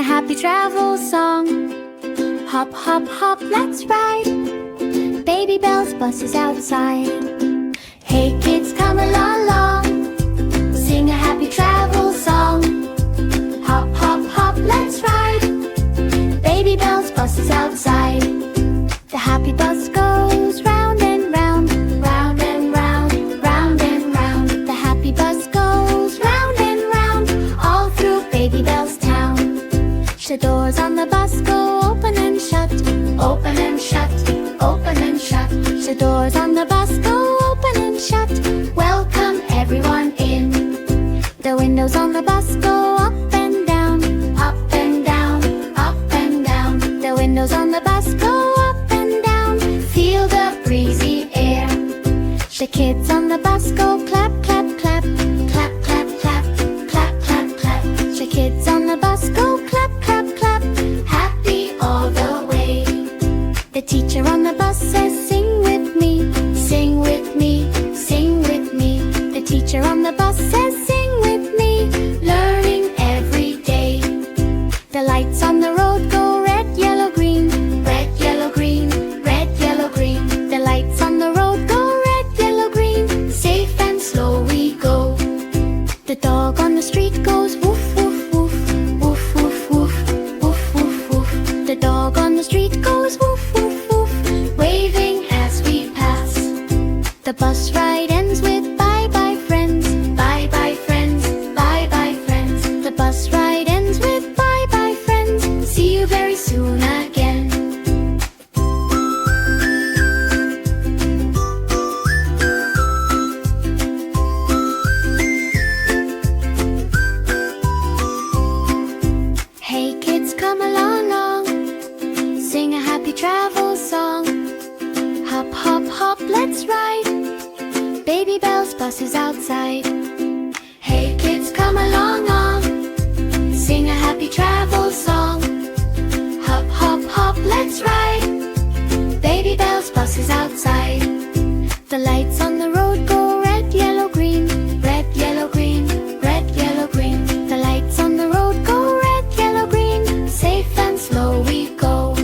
a happy travel song. Hop, hop, hop, let's ride. BabyBells bus is outside. Hey kids, come along, sing a happy travel song. Hop, hop, hop, let's ride. BabyBells bus is outside. The happy bus goes round and round, round and round, round and round. The happy bus goes round and round, all through BabyBells town. The doors on the bus go open and shut, open and shut, open and shut. The doors on the bus go open and shut. Welcome everyone in. The windows on the bus go up and down, up and down, up and down. The windows on the bus go up and down. Feel the breezy air. The kids on the bus go clap, clap, clap, clap, clap, clap, clap, clap, clap. The kids on the bus go clap, clap, clap, happy all the way. The teacher on the bus says, sing with me, sing with me, sing with me. The teacher on the bus says, sing with me, learning every day. The lights on the road go red, yellow, green, red, yellow, green, red, yellow, green. The lights on the road go red, yellow, green, safe and slow we go. The dog on the street goes woof, woof, woof, woof, woof, woof, woof, woof, woof. The dog on the street goes woof, woof, woof, waving as we pass. The bus ride ends with bye bye friends, bye bye friends, bye bye friends. The bus ride ends with bye bye friends, see you very soon again. Hey kids, come along, sing a happy travel song. Hop, hop, hop, let's ride. BabyBells bus is outside. Hey kids, come along, sing a happy travel song. Hop, hop, hop, let's ride. BabyBells bus is outside. The lights on the road go red, yellow, green, red, yellow, green, red, yellow, green. The lights on the road go red, yellow, green, safe and slow we go.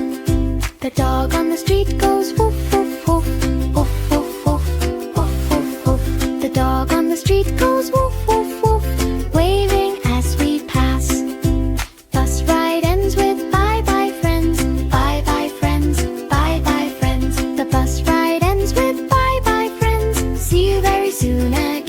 The dog on the street goes woof, woof, woof, woof, woof, woof, woof, woof, woof. The dog on the street goes woof, woof, woof, waving as we pass. Bus ride ends with bye bye friends, bye bye friends, bye bye friends. The bus ride ends with bye bye friends, see you very soon again.